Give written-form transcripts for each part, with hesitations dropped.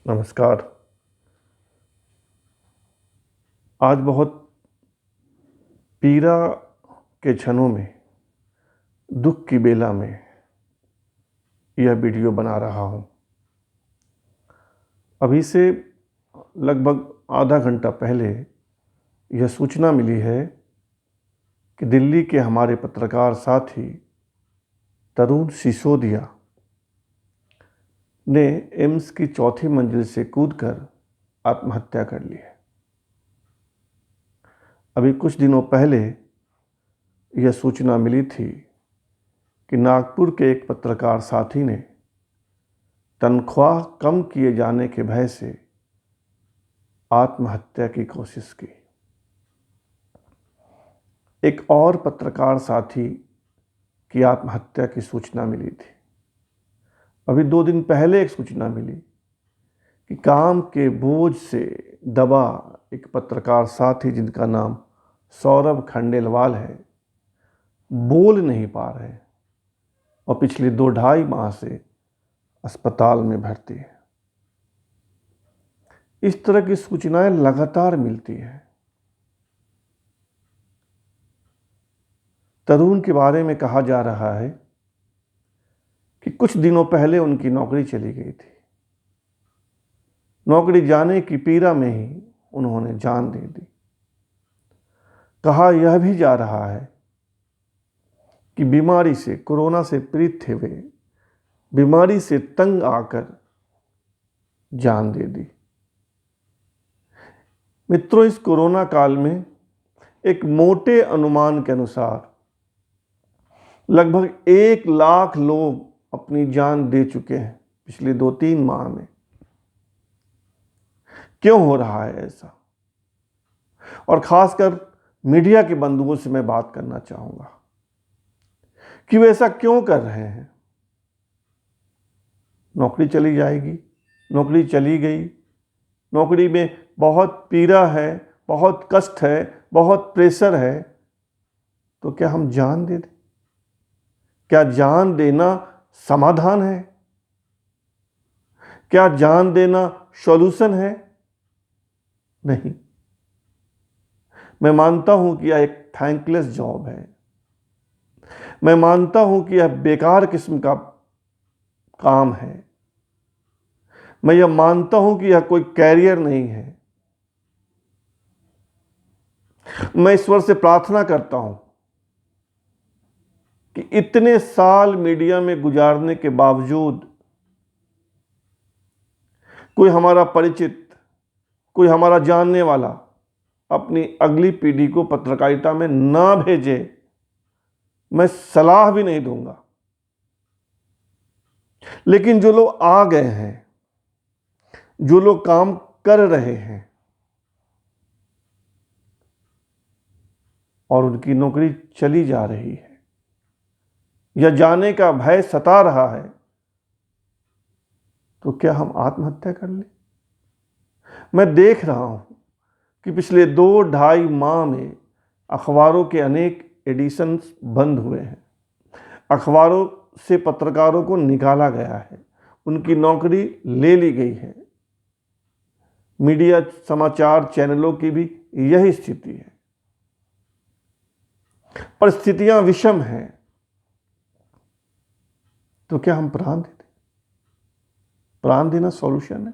नमस्कार। आज बहुत पीड़ा के क्षणों में, दुख की बेला में यह वीडियो बना रहा हूँ। अभी से लगभग आधा घंटा पहले यह सूचना मिली है कि दिल्ली के हमारे पत्रकार साथी तरुण सिसोदिया ने एम्स की चौथी मंजिल से कूदकर आत्महत्या कर ली है। अभी कुछ दिनों पहले यह सूचना मिली थी कि नागपुर के एक पत्रकार साथी ने तनख्वाह कम किए जाने के भय से आत्महत्या की कोशिश की। एक और पत्रकार साथी की आत्महत्या की सूचना मिली थी। अभी 2 दिन पहले एक सूचना मिली कि काम के बोझ से दबा एक पत्रकार साथी जिनका नाम सौरभ खंडेलवाल है, बोल नहीं पा रहे और पिछले 2-2.5 माह से अस्पताल में भर्ती है। इस तरह की सूचनाएं लगातार मिलती हैं। तरुण के बारे में कहा जा रहा है कि कुछ दिनों पहले उनकी नौकरी चली गई थी। नौकरी जाने की पीड़ा में ही उन्होंने जान दे दी। कहा यह भी जा रहा है कि बीमारी से, कोरोना से पीड़ित थे वे, बीमारी से तंग आकर जान दे दी। मित्रों, इस कोरोना काल में एक मोटे अनुमान के अनुसार लगभग 1 लाख लोग अपनी जान दे चुके हैं पिछले 2-3 माह में। क्यों हो रहा है ऐसा? और खासकर मीडिया के बंधुओं से मैं बात करना चाहूंगा कि वे ऐसा क्यों कर रहे हैं। नौकरी चली जाएगी, नौकरी चली गई, नौकरी में बहुत पीड़ा है, बहुत कष्ट है, बहुत प्रेशर है, तो क्या हम जान दे दें? क्या जान देना समाधान है? क्या जान देना सॉल्यूशन है? नहीं। मैं मानता हूं कि यह एक थैंकलेस जॉब है। मैं मानता हूं कि यह बेकार किस्म का काम है। मैं यह मानता हूं कि यह कोई कैरियर नहीं है। मैं ईश्वर से प्रार्थना करता हूं कि इतने साल मीडिया में गुजारने के बावजूद कोई हमारा परिचित, कोई हमारा जानने वाला अपनी अगली पीढ़ी को पत्रकारिता में ना भेजे। मैं सलाह भी नहीं दूंगा, लेकिन जो लोग आ गए हैं, जो लोग काम कर रहे हैं और उनकी नौकरी चली जा रही है या जाने का भय सता रहा है, तो क्या हम आत्महत्या कर लें? मैं देख रहा हूं कि पिछले 2-2.5 माह में अखबारों के अनेक एडिशंस बंद हुए हैं। अखबारों से पत्रकारों को निकाला गया है, उनकी नौकरी ले ली गई है। मीडिया, समाचार चैनलों की भी यही स्थिति है। परिस्थितियां विषम हैं, तो क्या हम प्राण दे दें? प्राण देना सॉल्यूशन है?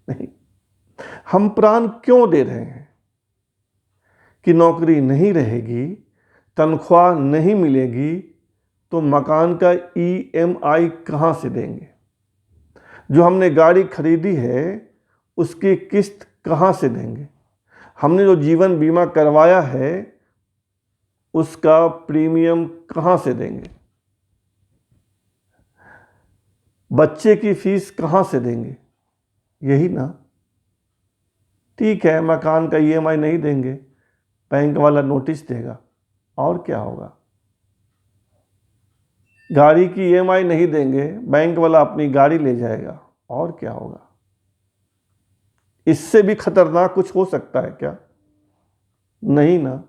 नहीं। हम प्राण क्यों दे रहे हैं? कि नौकरी नहीं रहेगी, तनख्वाह नहीं मिलेगी, तो मकान का EMI कहां से देंगे? जो हमने गाड़ी खरीदी है उसकी किस्त कहां से देंगे? हमने जो जीवन बीमा करवाया है उसका प्रीमियम कहां से देंगे? बच्चे की फीस कहां से देंगे? यही ना। ठीक है, मकान का EMI नहीं देंगे, बैंक वाला नोटिस देगा, और क्या होगा? गाड़ी की EMI नहीं देंगे, बैंक वाला अपनी गाड़ी ले जाएगा, और क्या होगा? इससे भी खतरनाक कुछ हो सकता है क्या? नहीं ना।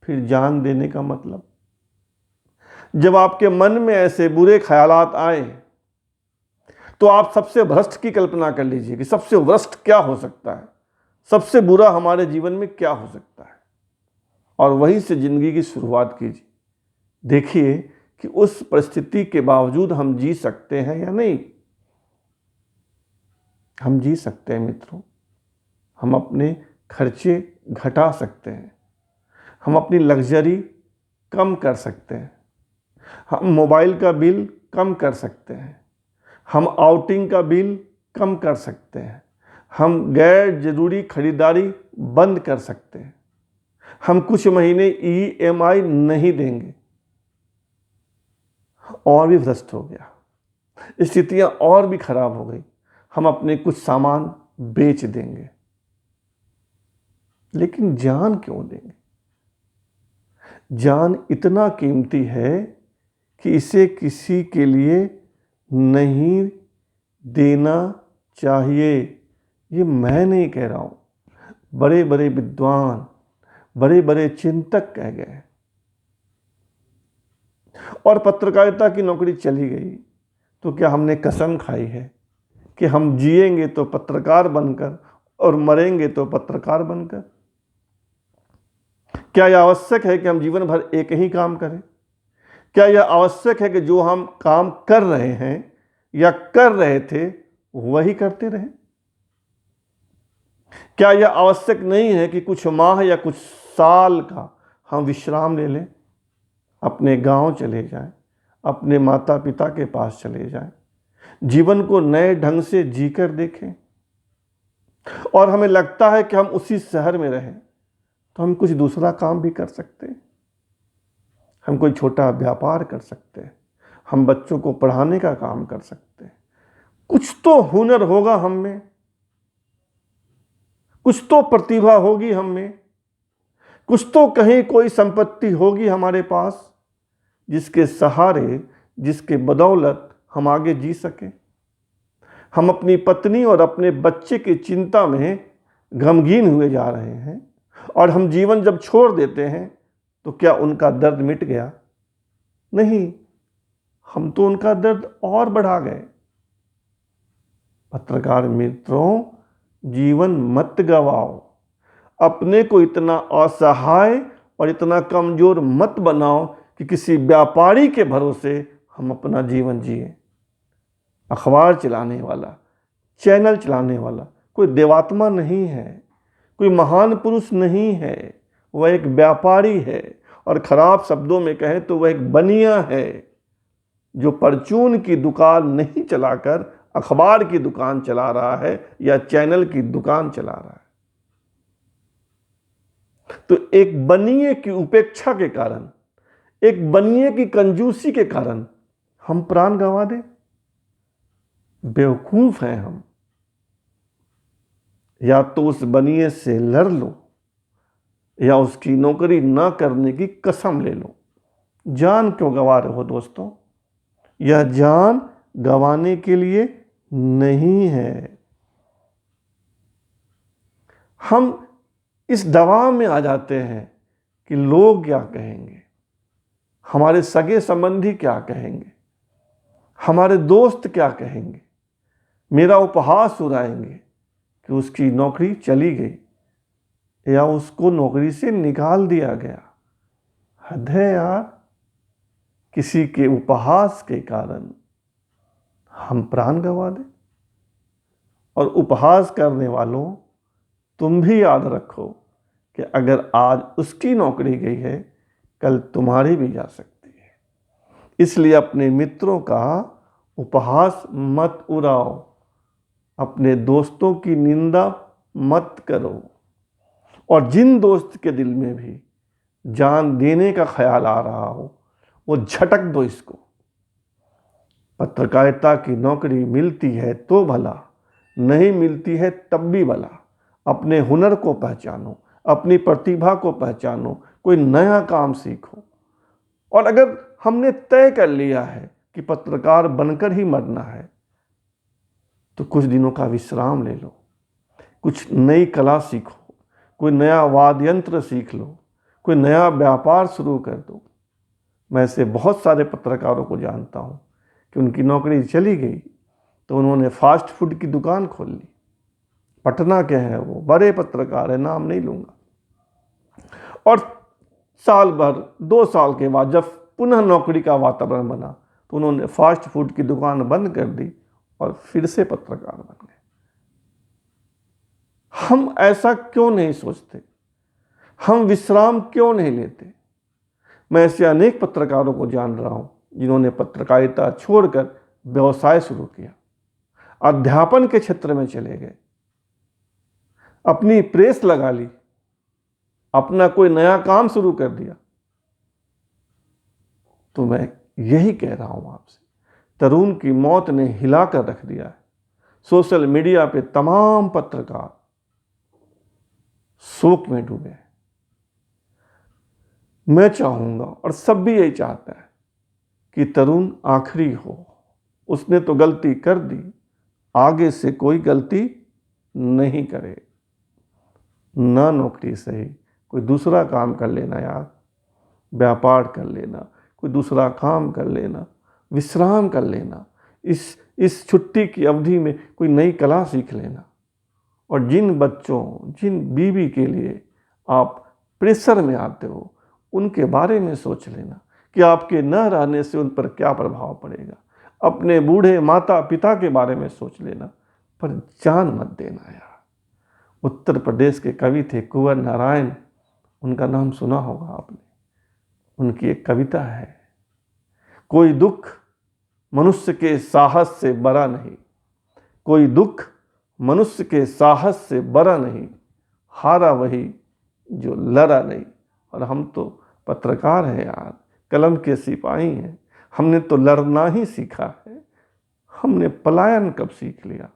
फिर जान देने का मतलब? जब आपके मन में ऐसे बुरे ख्यालात आए तो आप सबसे भ्रष्ट की कल्पना कर लीजिए कि सबसे वर्स्ट क्या हो सकता है, सबसे बुरा हमारे जीवन में क्या हो सकता है, और वहीं से जिंदगी की शुरुआत कीजिए। देखिए कि उस परिस्थिति के बावजूद हम जी सकते हैं या नहीं। हम जी सकते हैं मित्रों। हम अपने खर्चे घटा सकते हैं, हम अपनी लग्जरी कम कर सकते हैं, हम मोबाइल का बिल कम कर सकते हैं, हम आउटिंग का बिल कम कर सकते हैं, हम गैर जरूरी खरीदारी बंद कर सकते हैं, हम कुछ महीने EMI नहीं देंगे। और भी भ्रष्ट हो गया, स्थितियां और भी खराब हो गई, हम अपने कुछ सामान बेच देंगे। लेकिन जान क्यों देंगे? जान इतना कीमती है कि इसे किसी के लिए नहीं देना चाहिए। ये मैं नहीं कह रहा हूँ, बड़े बड़े विद्वान, बड़े बड़े चिंतक कह गए। और पत्रकारिता की नौकरी चली गई तो क्या हमने कसम खाई है कि हम जिएंगे तो पत्रकार बनकर और मरेंगे तो पत्रकार बनकर? क्या यह आवश्यक है कि हम जीवन भर एक ही काम करें? क्या यह आवश्यक है कि जो हम काम कर रहे हैं या कर रहे थे वही करते रहें? क्या यह आवश्यक नहीं है कि कुछ माह या कुछ साल का हम विश्राम ले लें, अपने गांव चले जाएं, अपने माता पिता के पास चले जाएं, जीवन को नए ढंग से जीकर देखें? और हमें लगता है कि हम उसी शहर में रहें तो हम कुछ दूसरा काम भी कर सकते हैं। हम कोई छोटा व्यापार कर सकते हैं, हम बच्चों को पढ़ाने का काम कर सकते हैं। कुछ तो हुनर होगा हम में, कुछ तो प्रतिभा होगी हम में, कुछ तो कहीं कोई संपत्ति होगी हमारे पास जिसके सहारे, जिसके बदौलत हम आगे जी सके। हम अपनी पत्नी और अपने बच्चे की चिंता में गमगीन हुए जा रहे हैं, और हम जीवन जब छोड़ देते हैं तो क्या उनका दर्द मिट गया? नहीं, हम तो उनका दर्द और बढ़ा गए। पत्रकार मित्रों, जीवन मत गवाओ, अपने को इतना असहाय और इतना कमजोर मत बनाओ कि किसी व्यापारी के भरोसे हम अपना जीवन जिए। अखबार चलाने वाला, चैनल चलाने वाला कोई देवात्मा नहीं है, कोई महान पुरुष नहीं है, वह एक व्यापारी है, और खराब शब्दों में कहें तो वह एक बनिया है जो परचून की दुकान नहीं चलाकर अखबार की दुकान चला रहा है या चैनल की दुकान चला रहा है। तो एक बनिए की उपेक्षा के कारण, एक बनिए की कंजूसी के कारण हम प्राण गंवा दें? बेवकूफ हैं हम। या तो उस बनिए से लड़ लो या उसकी नौकरी ना करने की कसम ले लो। जान क्यों गंवा रहे हो दोस्तों? यह जान गंवाने के लिए नहीं है। हम इस दबाव में आ जाते हैं कि लोग क्या कहेंगे, हमारे सगे संबंधी क्या कहेंगे, हमारे दोस्त क्या कहेंगे, मेरा उपहास उड़ाएंगे कि उसकी नौकरी चली गई या उसको नौकरी से निकाल दिया गया। हद है यार, किसी के उपहास के कारण हम प्राण गंवा दें। और उपहास करने वालों, तुम भी याद रखो कि अगर आज उसकी नौकरी गई है, कल तुम्हारी भी जा सकती है। इसलिए अपने मित्रों का उपहास मत उड़ाओ, अपने दोस्तों की निंदा मत करो, और जिन दोस्त के दिल में भी जान देने का ख्याल आ रहा हो वो झटक दो इसको। पत्रकारिता की नौकरी मिलती है तो भला, नहीं मिलती है तब भी भला। अपने हुनर को पहचानो, अपनी प्रतिभा को पहचानो, कोई नया काम सीखो। और अगर हमने तय कर लिया है कि पत्रकार बनकर ही मरना है तो कुछ दिनों का विश्राम ले लो, कुछ नई कला सीखो, कोई नया वाद्य यंत्र सीख लो, कोई नया व्यापार शुरू कर दो। मैं ऐसे बहुत सारे पत्रकारों को जानता हूँ कि उनकी नौकरी चली गई तो उन्होंने फास्ट फूड की दुकान खोल ली। पटना के हैं वो, बड़े पत्रकार हैं, नाम नहीं लूँगा। और साल भर 2 साल के बाद जब पुनः नौकरी का वातावरण बना तो उन्होंने फास्ट फूड की दुकान बंद कर दी और फिर से पत्रकार बन गए। हम ऐसा क्यों नहीं सोचते? हम विश्राम क्यों नहीं लेते? मैं ऐसे अनेक पत्रकारों को जान रहा हूं जिन्होंने पत्रकारिता छोड़कर व्यवसाय शुरू किया, अध्यापन के क्षेत्र में चले गए, अपनी प्रेस लगा ली, अपना कोई नया काम शुरू कर दिया। तो मैं यही कह रहा हूं आपसे, तरुण की मौत ने हिलाकर रख दिया है। सोशल मीडिया पे तमाम पत्रकार शोक में डूबे हैं। मैं चाहूंगा और सब भी यही चाहता है कि तरुण आखिरी हो। उसने तो गलती कर दी, आगे से कोई गलती नहीं करे। ना नौकरी सही, कोई दूसरा काम कर लेना यार, व्यापार कर लेना, कोई दूसरा काम कर लेना, विश्राम कर लेना, इस छुट्टी की अवधि में कोई नई कला सीख लेना। और जिन बच्चों, जिन बीवी के लिए आप प्रेशर में आते हो, उनके बारे में सोच लेना कि आपके न रहने से उन पर क्या प्रभाव पड़ेगा। अपने बूढ़े माता पिता के बारे में सोच लेना, पर जान मत देना यार। उत्तर प्रदेश के कवि थे कुंवर नारायण, उनका नाम सुना होगा आपने। उनकी एक कविता है, कोई दुख मनुष्य के साहस से बड़ा नहीं, कोई दुख मनुष्य के साहस से बड़ा नहीं, हारा वही जो लड़ा नहीं। और हम तो पत्रकार हैं यार, कलम के सिपाही हैं, हमने तो लड़ना ही सीखा है। हमने पलायन कब सीख लिया?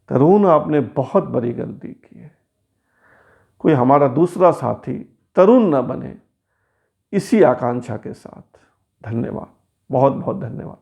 तरुण, आपने बहुत बड़ी गलती की है। कोई हमारा दूसरा साथी तरुण न बने, इसी आकांक्षा के साथ धन्यवाद, बहुत बहुत धन्यवाद।